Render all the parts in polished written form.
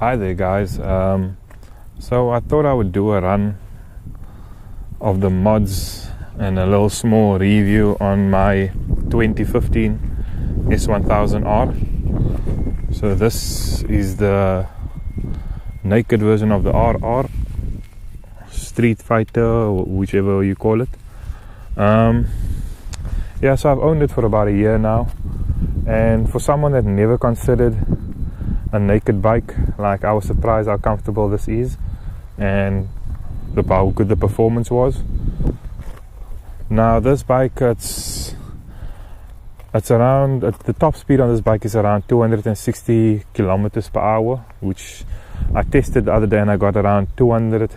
Hi there guys, so I thought I would do a run of the mods and a little small review on my 2015 S1000R. So this is the naked version of the RR, Street Fighter, whichever you call it. Yeah, so I've owned it for about a year now, and for someone that never considered a naked bike, like, I was surprised how comfortable this is and how good the performance was. Now this bike, it's around, the top speed on this bike is around 260 kilometers per hour, which I tested the other day and I got around 200,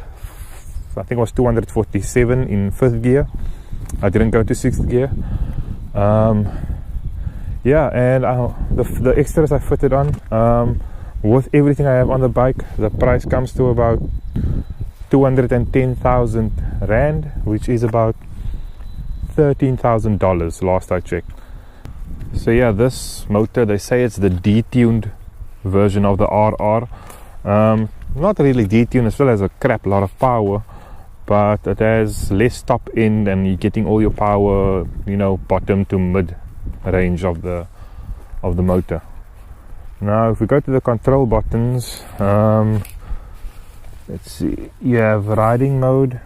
I think it was 247 in 5th gear. I didn't go to 6th gear. Yeah, and the extras I fitted on, with everything I have on the bike, the price comes to about 210,000 Rand, which is about $13,000 last I checked. So yeah, this motor, they say it's the detuned version of the RR. Not really detuned, it still has a crap lot of power, but it has less top end and you're getting all your power, you know, bottom to mid range of the motor. Now if we go to the control buttons, let's see, you have riding mode,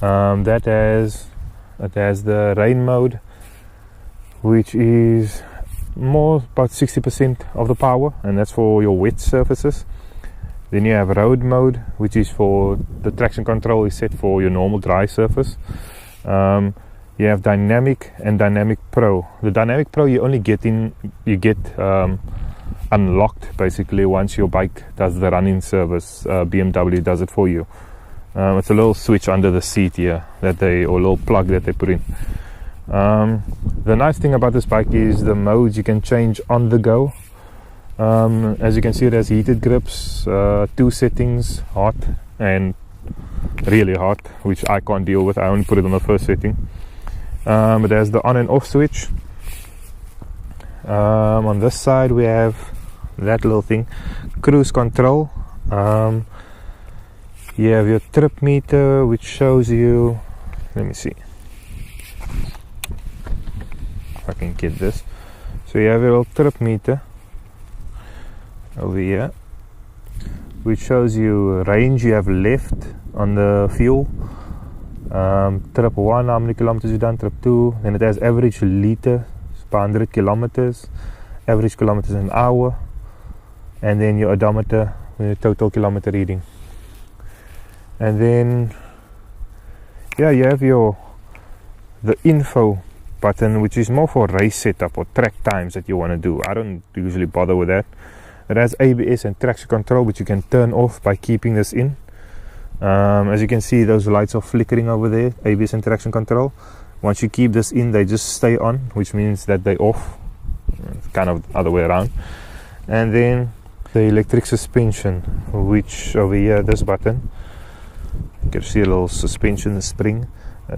it has the rain mode, which is more about 60% of the power, and that's for your wet surfaces. Then you have road mode, which is for the traction control is set for your normal dry surface. You have dynamic and dynamic pro. The dynamic pro you only get unlocked basically once your bike does the running service. BMW does it for you. It's a little switch under the seat here or a little plug that they put in. The nice thing about this bike is the modes you can change on the go. As you can see, it has heated grips, 2 settings, hot and really hot, which I can't deal with. I only put it on the first setting. It has the on and off switch. On this side we have that little thing, cruise control. You have your trip meter, which shows you, let me see if I can get this. So you have your little trip meter over here, which shows you range you have left on the fuel. Trip 1, how many kilometers you've done, trip 2, then it has average liter per 100 kilometers, average kilometers an hour, and then your odometer, your total kilometer reading. And then yeah, you have the info button, which is more for race setup or track times that you want to do. I don't usually bother with that. It has ABS and traction control, which you can turn off by keeping this in. As you can see, those lights are flickering over there, ABS and traction control. Once you keep this in, they just stay on, which means that they off. It's kind of the other way around. And then the electric suspension, which over here, this button, you can see a little suspension, the spring.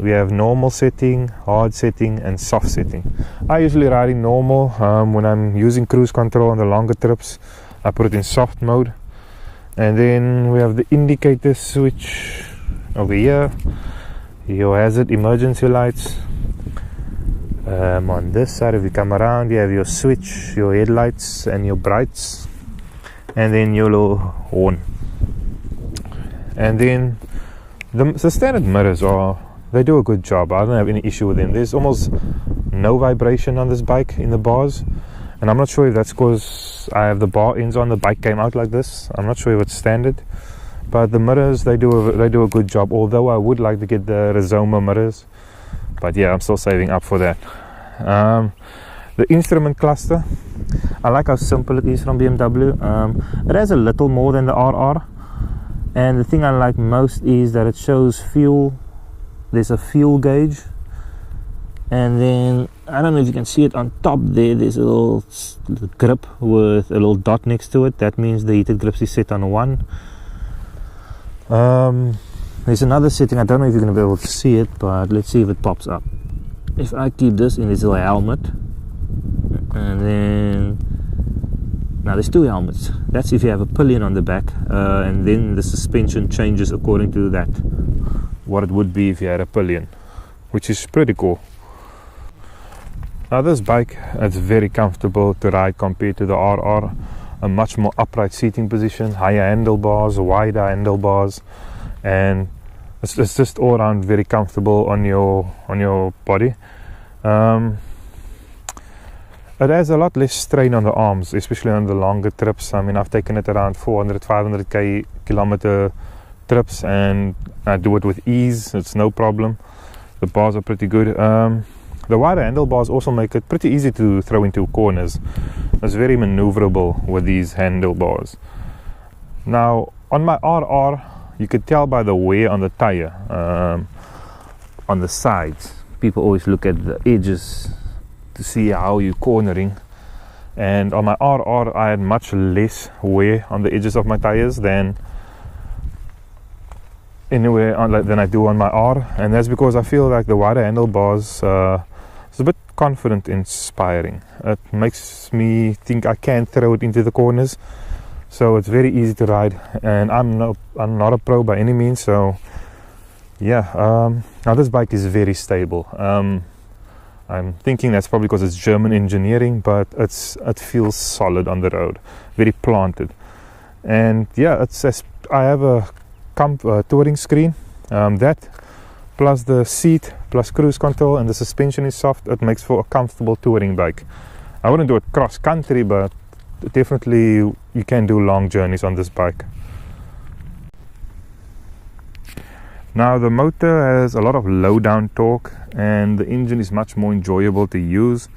We have normal setting, hard setting and soft setting. I usually ride in normal. When I'm using cruise control on the longer trips, I put it in soft mode. And then we have the indicator switch over here, your hazard emergency lights. On this side, if you come around, you have your switch, your headlights and your brights, and then your little horn. And then the standard mirrors they do a good job. I don't have any issue with them. There's almost no vibration on this bike in the bars, and I'm not sure if that's because I have the bar ends on. The bike came out like this. I'm not sure if it's standard, but the mirrors, they do a good job. Although I would like to get the Rizoma mirrors, but yeah, I'm still saving up for that. The instrument cluster, I like how simple it is from BMW. It has a little more than the RR, and the thing I like most is that it shows fuel. There's a fuel gauge, and then I don't know if you can see it on top there, there's a little grip with a little dot next to it. That means the heated grips is set on 1. There's another setting, I don't know if you're going to be able to see it, but let's see if it pops up. If I keep this in this little helmet, and then Now there's two helmets. That's if you have a pillion on the back, and then the suspension changes according to that, what it would be if you had a pillion, which is pretty cool. Now this bike, it's very comfortable to ride compared to the RR. A much more upright seating position, higher handlebars, wider handlebars, and it's just all around very comfortable on your body. It has a lot less strain on the arms, especially on the longer trips. I mean, I've taken it around 400-500 kilometer trips, and I do it with ease. It's no problem. The bars are pretty good. The wider handlebars also make it pretty easy to throw into corners. It's very maneuverable with these handlebars. Now, on my RR, you could tell by the wear on the tire, on the sides. People always look at the edges to see how you're cornering, and on my RR I had much less wear on the edges of my tires than anywhere than I do on my R, and that's because I feel like the wider handlebars is a bit confident inspiring. It makes me think I can throw it into the corners, so it's very easy to ride, and I'm not a pro by any means, so yeah. Now this bike is very stable. I'm thinking that's probably because it's German engineering, but it feels solid on the road, very planted. And yeah, I have a touring screen, that plus the seat plus cruise control, and the suspension is soft. It makes for a comfortable touring bike. I wouldn't do it cross country, but definitely you can do long journeys on this bike. Now the motor has a lot of low down torque, and the engine is much more enjoyable to use.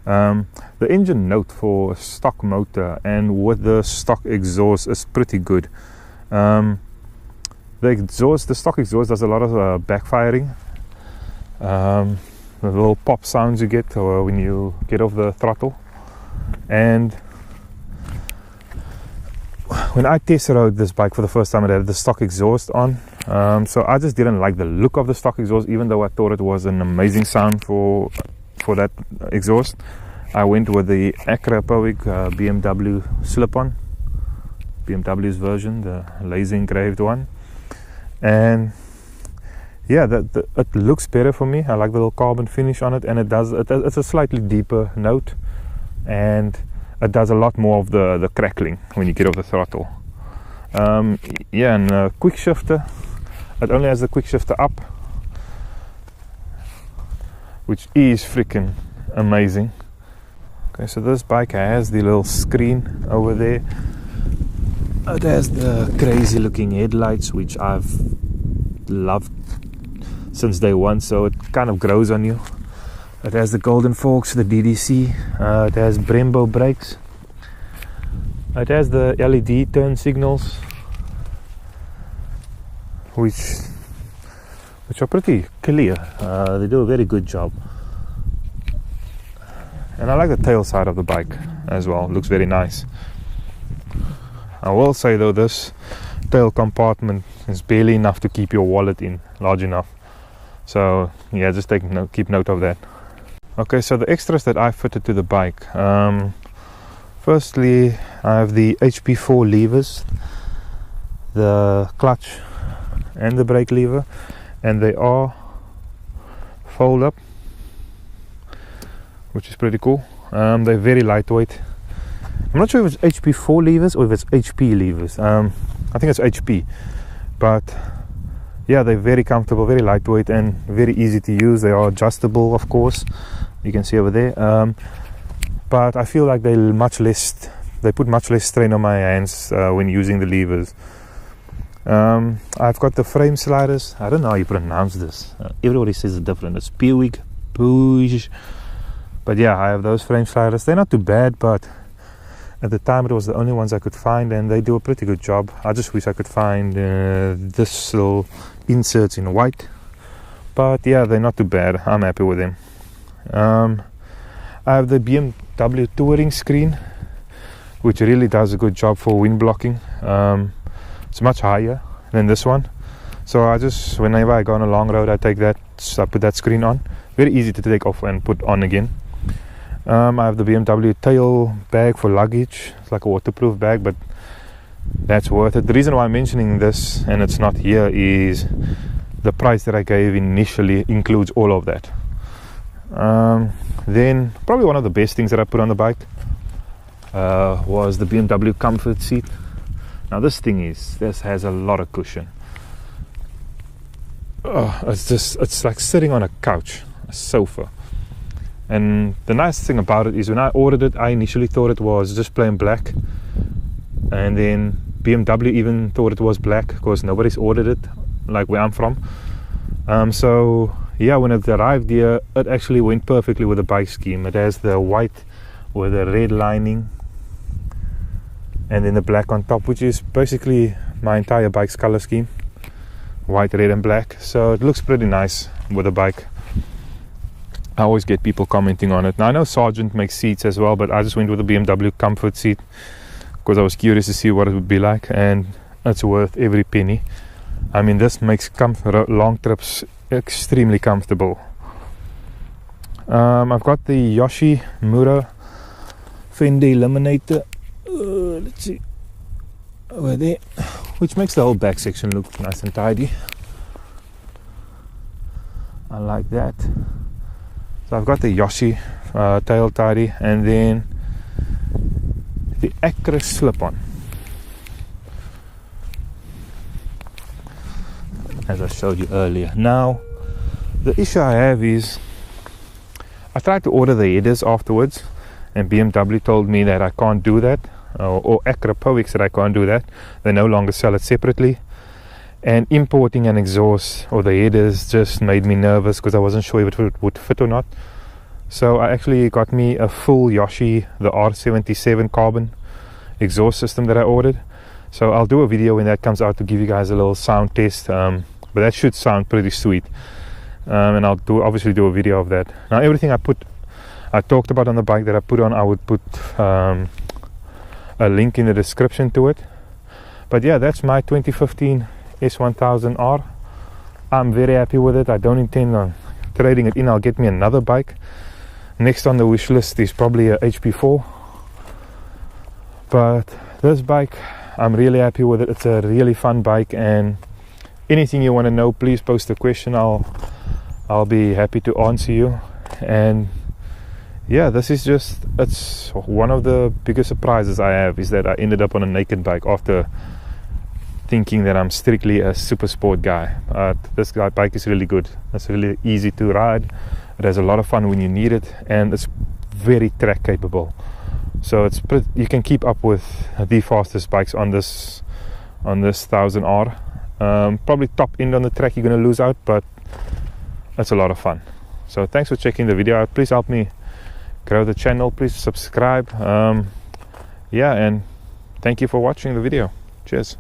The engine note for a stock motor and with the stock exhaust is pretty good. The stock exhaust does a lot of backfiring. The little pop sounds you get when you get off the throttle. And when I test rode this bike for the first time, it had the stock exhaust on. So I just didn't like the look of the stock exhaust, even though I thought it was an amazing sound for that exhaust. I went with the Acropowic BMW slip-on, BMW's version, the laser engraved one, and yeah, it looks better for me. I like the little carbon finish on it, and it's a slightly deeper note, and it does a lot more of the crackling when you get off the throttle. Yeah, and quick shifter, it only has the quick shifter up, which is freaking amazing. Okay, so this bike has the little screen over there. It has the crazy looking headlights, which I've loved since day one, so it kind of grows on you. It has the golden forks, the DDC, it has Brembo brakes, it has the LED turn signals, which are pretty clear. They do a very good job. And I like the tail side of the bike as well, it looks very nice. I will say though, this tail compartment is barely enough to keep your wallet in, large enough. So yeah, just keep note of that. Okay, so the extras that I fitted to the bike. Firstly, I have the HP4 levers, the clutch and the brake lever, and they are fold up, which is pretty cool. They're very lightweight. I'm not sure if it's HP4 levers or if it's HP levers. I think it's HP, but yeah, they're very comfortable, very lightweight, and very easy to use. They are adjustable, of course, you can see over there, but I feel like they put much less strain on my hands when using the levers. I've got the frame sliders. I don't know how you pronounce this. Everybody says it different. It's Puig, but yeah, I have those frame sliders. They're not too bad, but at the time it was the only ones I could find, and they do a pretty good job. I just wish I could find this little inserts in white, but yeah, they're not too bad. I'm happy with them. I have the BMW touring screen, which really does a good job for wind blocking. It's much higher than this one, so whenever I go on a long road, I put that screen on. Very easy to take off and put on again. I have the BMW tail bag for luggage. It's like a waterproof bag, but that's worth it. The reason why I'm mentioning this and it's not here is the price that I gave initially includes all of that. Then probably one of the best things that I put on the bike was the BMW comfort seat. Now this has a lot of cushion. It's like sitting on a couch, a sofa. And the nice thing about it is when I ordered it, I initially thought it was just plain black, and then BMW even thought it was black because nobody's ordered it like where I'm from. So yeah, when it arrived here, it actually went perfectly with the bike scheme. It has the white with a red lining and then the black on top, which is basically my entire bike's color scheme, white, red and black. So it looks pretty nice with the bike. I always get people commenting on it. Now I know Sargent makes seats as well, but I just went with the BMW comfort seat because I was curious to see what it would be like, and it's worth every penny. I mean, this makes long trips extremely comfortable. I've got the Yoshimura fender eliminator. Let's see, over there, which makes the whole back section look nice and tidy. I like that. So I've got the Yoshi tail tidy, and then the Acura slip-on, as I showed you earlier. Now the issue I have is I tried to order the headers afterwards, and BMW told me that I can't do that, or Acura Poix said I can't do that. They no longer sell it separately, and importing an exhaust or the headers just made me nervous because I wasn't sure if it would fit or not. So I actually got me a full Yoshi, the R77 carbon exhaust system that I ordered. So I'll do a video when that comes out to give you guys a little sound test, but that should sound pretty sweet. And I'll obviously do a video of that. Now everything I talked about on the bike that I put on, I would put a link in the description to it. But yeah, that's my 2015 S1000R. I'm very happy with it. I don't intend on trading it in. I'll get me another bike. Next on the wish list is probably a HP4. But this bike, I'm really happy with it. It's a really fun bike, and anything you want to know, please post a question. I'll be happy to answer you. And yeah, it's one of the biggest surprises I have is that I ended up on a naked bike after thinking that I'm strictly a super sport guy. This bike is really good. It's really easy to ride. It has a lot of fun when you need it, and it's very track capable. So you can keep up with the fastest bikes on this 1000R. Probably top end on the track you're going to lose out, but that's a lot of fun. So thanks for checking the video out. Please help me grow the channel. Please subscribe. Yeah, and thank you for watching the video. Cheers.